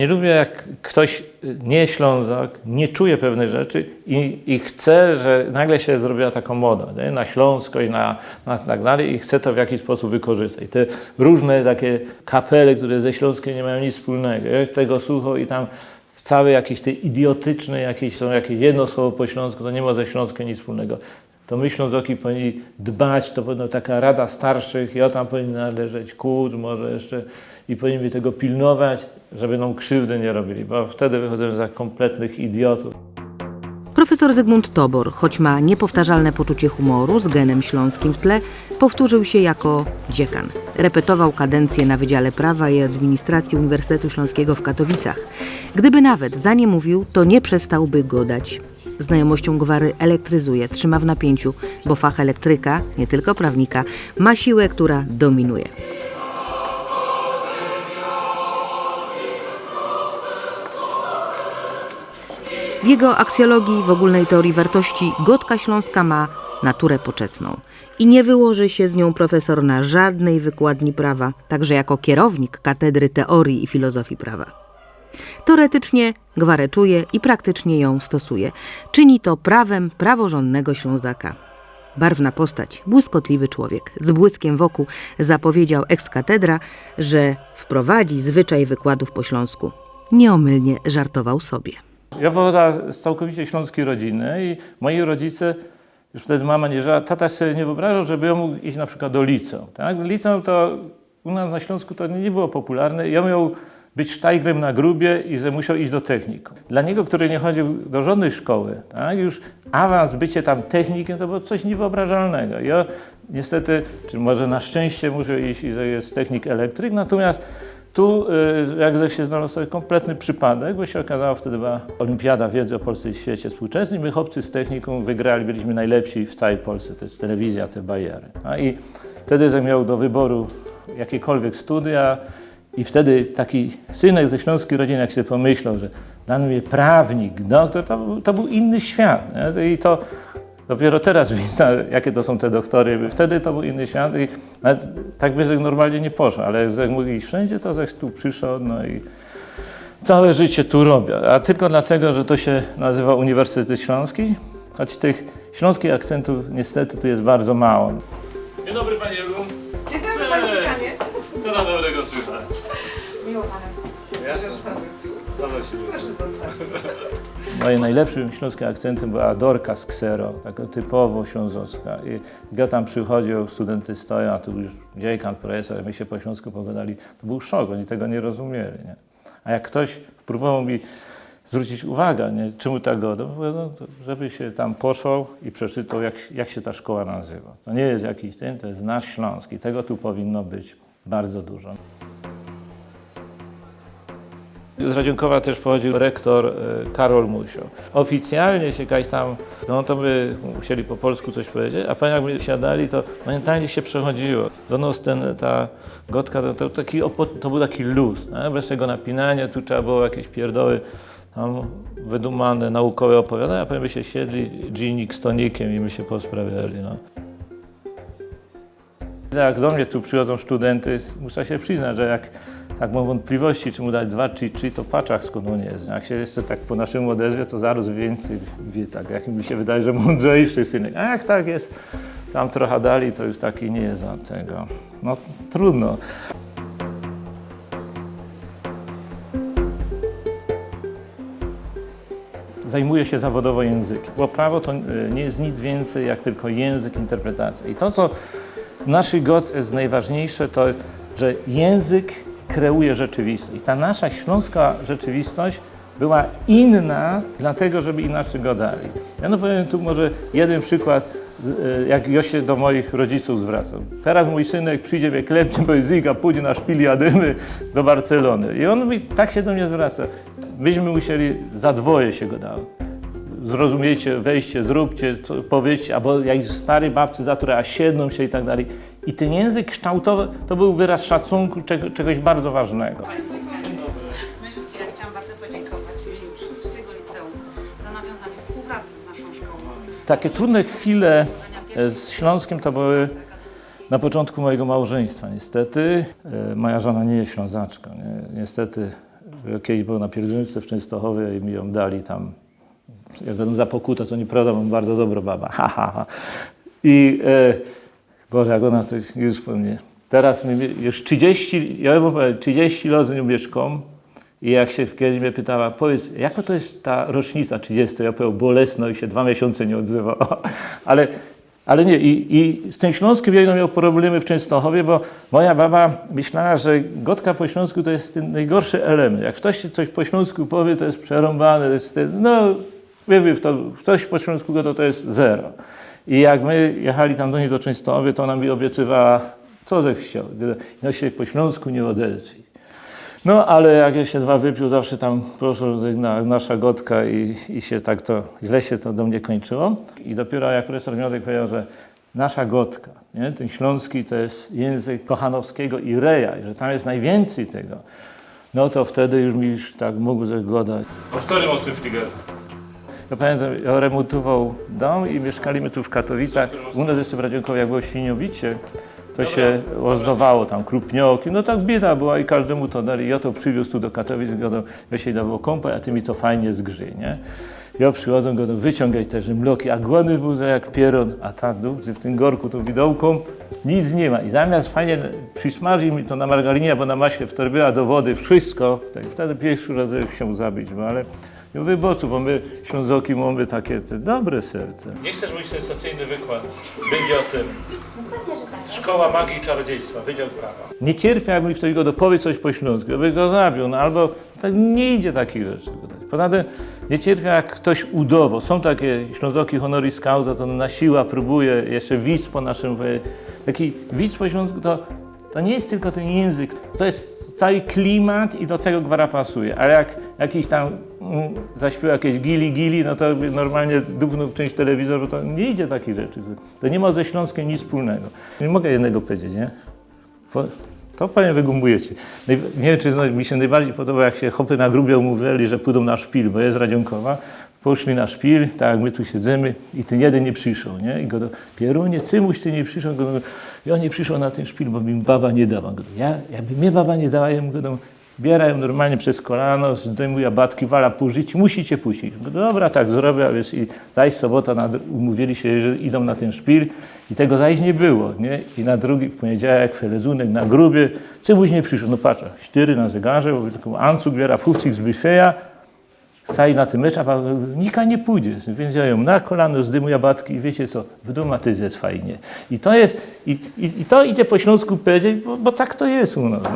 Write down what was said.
Nie lubię, jak ktoś nie Ślązak, nie czuje pewnych rzeczy i chce, że nagle się zrobiła taką moda, nie? Na śląskość, na tak dalej i chce to w jakiś sposób wykorzystać. Te różne takie kapele, które ze Śląskiem nie mają nic wspólnego. Ja tego słucham i tam całe jakieś te idiotyczne, jakieś jedno słowo po śląsku, to nie ma ze Śląskiem nic wspólnego. To my Ślązoki powinni dbać, to powinna taka rada starszych, ja tam powinien należeć kurz, może jeszcze i powinni tego pilnować, żeby nam krzywdy nie robili, bo wtedy wychodzą za kompletnych idiotów. Profesor Zygmunt Tobor, choć ma niepowtarzalne poczucie humoru z genem śląskim w tle, powtórzył się jako dziekan. Repetował kadencję na Wydziale Prawa i Administracji Uniwersytetu Śląskiego w Katowicach. Gdyby nawet za nie mówił, to nie przestałby godać. Znajomością gwary elektryzuje, trzyma w napięciu, bo fach elektryka, nie tylko prawnika, ma siłę, która dominuje. W jego aksjologii, w ogólnej teorii wartości, gotka śląska ma naturę poczesną. I nie wyłoży się z nią profesor na żadnej wykładni prawa, także jako kierownik Katedry Teorii i Filozofii Prawa. Teoretycznie gwarę czuje i praktycznie ją stosuje. Czyni to prawem praworządnego Ślązaka. Barwna postać, błyskotliwy człowiek. Z błyskiem wokół zapowiedział ex-katedra, że wprowadzi zwyczaj wykładów po śląsku. Nieomylnie żartował sobie. Ja pochodzę z całkowicie śląskiej rodziny i moi rodzice, już wtedy mama nie żyła, tata sobie nie wyobrażał, żeby ja mógł iść na przykład do liceum. Tak? Liceum to u nas na Śląsku to nie było popularne. Ja miał być sztajgrem na grubie i że musiał iść do technikum. Dla niego, który nie chodził do żadnej szkoły, tak? Już awans, bycie tam technikiem to było coś niewyobrażalnego. Ja niestety, czy może na szczęście muszę iść i że jest technik elektryk, natomiast tu, jak się znalazł sobie kompletny przypadek, bo się okazało, wtedy była Olimpiada Wiedzy o Polsce i świecie współczesnym. My chłopcy z technikum wygrali, byliśmy najlepsi w całej Polsce, to jest telewizja, te bajery. I wtedy miał do wyboru jakiekolwiek studia i wtedy taki synek ze śląskiej rodziny, jak się pomyślał, że dla mnie prawnik, doktor, to był inny świat. Nie? I to dopiero teraz widzę, jakie to są te doktory. Wtedy to był inny świat i nawet tak by normalnie nie poszło, ale jak mógł iść wszędzie, to jak tu przyszedł, no i całe życie tu robię. A tylko dlatego, że to się nazywa Uniwersytet Śląski, choć tych śląskich akcentów niestety tu jest bardzo mało. Dzień dobry Panie Jelu. Dzień dobry Panie Dziekanie. Co na dobrego słychać? Miło Panem. Jasne. Bardzo się Proszę zostać. Moim najlepszym śląskim akcentem była Dorka z Ksero, taka typowo ślązocka. I jak ja tam przychodził, studenty stoją, a tu już dziekan, profesor, my się po śląsku pogadali, to był szok, oni tego nie rozumieli. Nie? A jak ktoś próbował mi zwrócić uwagę, nie? Czemu tak go, no, żeby się tam poszło i przeczytał, jak się ta szkoła nazywa. To nie jest jakiś ten, to jest nasz Śląski. Tego tu powinno być bardzo dużo. Z Radziąkowa też pochodził rektor Karol Musio. Oficjalnie się kaś tam, no to by musieli po polsku coś powiedzieć, a panie jak my siadali, to mentalnie się przechodziło. Do nas ta gotka, to był taki luz, bez tego napinania, tu trzeba było jakieś pierdoły tam wydumane, naukowe opowiadania, a potem by się siedli dżinik z tonikiem i my się posprawiali. No. Jak do mnie tu przychodzą studenty, muszę się przyznać, że jak tak mam wątpliwości, czy mu dać 2 czy 3, to patrzach skąd on jest. Jak się jeszcze tak po naszym odezwie, to zaraz więcej wie, tak jak mi się wydaje, że mądrzejszy synek. A jak tak jest, tam trochę dali, to już taki nie jest za tego. No trudno. Zajmuję się zawodowo językiem, bo prawo to nie jest nic więcej jak tylko język, interpretacja. I to, co w naszej godce jest najważniejsze, to, że język kreuje rzeczywistość. I ta nasza śląska rzeczywistość była inna, dlatego, żeby inaczej gadali. Ja powiem tu może jeden przykład, jak ja się do moich rodziców zwracam. Teraz mój synek przyjdzie, mnie klepnie, bo Ziga pójdzie na szpil, jadymy do Barcelony. I on mówi, tak się do mnie zwraca. Myśmy musieli za dwoje się gadało. Zrozumiecie, wejście, zróbcie, powiedzcie, albo jak stary babcy za które, a siedną się i tak dalej. I ten język kształtowy to był wyraz szacunku, czegoś bardzo ważnego. Ja chciałam bardzo podziękować Juliuszu, trzeciego liceum za nawiązanie współpracy z naszą szkołą. Takie trudne chwile z Śląskiem to były na początku mojego małżeństwa. Niestety moja żona nie jest Ślązaczką. Niestety Kiedyś był na pielgrzymce w Częstochowie i mi ją dali tam. Jak będę za pokutę, to nieprawda, mam bardzo dobrą babę. Ha, ha, ha. I Boże, jak ona to jest już po mnie. Teraz my już 30 lat z nią mieszkam i jak się kiedyś mnie pytała, powiedz, jaka to jest ta rocznica 30? Ja powiedział, bolesno i się 2 miesiące nie odzywała. Ale nie, i z tym Śląskiem ja miał problemy w Częstochowie, bo moja baba myślała, że gotka po śląsku to jest ten najgorszy element. Jak ktoś coś po śląsku powie, to jest przerąbane, to jest no wiemy, ktoś po śląsku to jest zero. I jak my jechali tam do niej do Częstochowy, to ona mi obiecywała, co ze chciał, no się po śląsku nie odezwij. No ale jak ja się 2 wypił, zawsze tam proszę, nasza gotka i się tak to, źle się to do mnie kończyło. I dopiero jak profesor Miodek powiedział, że nasza gotka, nie, ten śląski to jest język Kochanowskiego i Reja, i że tam jest najwięcej tego, no to wtedy już mi już tak mógł zagodać. Po którym od tym fliger? Ja pamiętam, ja remontował dom i mieszkaliśmy tu w Katowicach. U nas jeszcze w Radziąkowie, jak było świniobicie, to się ozdowało tam krupnioki. No tak bieda była i każdemu to dali. Ja to przywiózł tu do Katowic, ja się dawał kąpę, a ty mi to fajnie zgrzy, nie? Ja przychodzę, go wyciągaj te mloki, a głodny był jak pieron, a tam w tym gorku tą widołką nic nie ma. I zamiast fajnie przysmażyć mi to na margarinie albo na maśle w torbie, do wody, wszystko, wtedy pierwszy raz chciał zabić, no ale ja mówię, bo my Ślązoki mamy takie dobre serce. Nie chcesz mój sensacyjny wykład? Będzie o tym. Szkoła Magii i Czarodziejstwa, Wydział Prawa. Nie cierpię, jak mi ktoś go dopowie coś po śląsku, ja by go zabił, no albo tak nie idzie takich rzeczy. Poza tym nie cierpię, jak ktoś udowo. Są takie Ślązoki honoris causa, to na siłę próbuje, jeszcze widz po naszym, taki widz po śląsku to nie jest tylko ten język, to jest cały klimat i do tego gwara pasuje, ale jak jakiś tam zaśpiewa jakieś gili, no to normalnie dupnął w część telewizora, bo to nie idzie takich rzeczy. To nie ma ze Śląskiem nic wspólnego. Nie mogę jednego powiedzieć, nie? To panie wygumbujecie. Nie wiem, czy mi się najbardziej podoba, jak się chłopy na grubie umówiali, że pójdą na szpil, bo jest Radzionkowa. Poszli na szpil, tak jak my tu siedzimy i ten jeden nie przyszedł, nie? I go do Pierunie, Cymuś, ty nie przyszedł. Ja nie przyszedł na ten szpil, bo mi baba nie dała. Jakby mnie baba nie dała, ja mu go biera ją normalnie przez kolano, zdejmuje batki, wala półżyć, musicie puścić. Dobra, tak zrobię, a więc i zaś sobota umówili się, że idą na ten szpil i tego zaś nie było, nie? I na drugi, w poniedziałek, felezunek na grubie, Cymuś nie przyszedł. No patrz, 4 na zegarze, bo tylko Ancuk biera fufcik z buffeja, stoi na tym meczu, a nika nie pójdzie, więc ja ją na kolano zdejmuję batki i wiecie co, w domatyce jest fajnie. I to jest, i to idzie po śląsku powiedzieć, bo tak to jest u nas. No.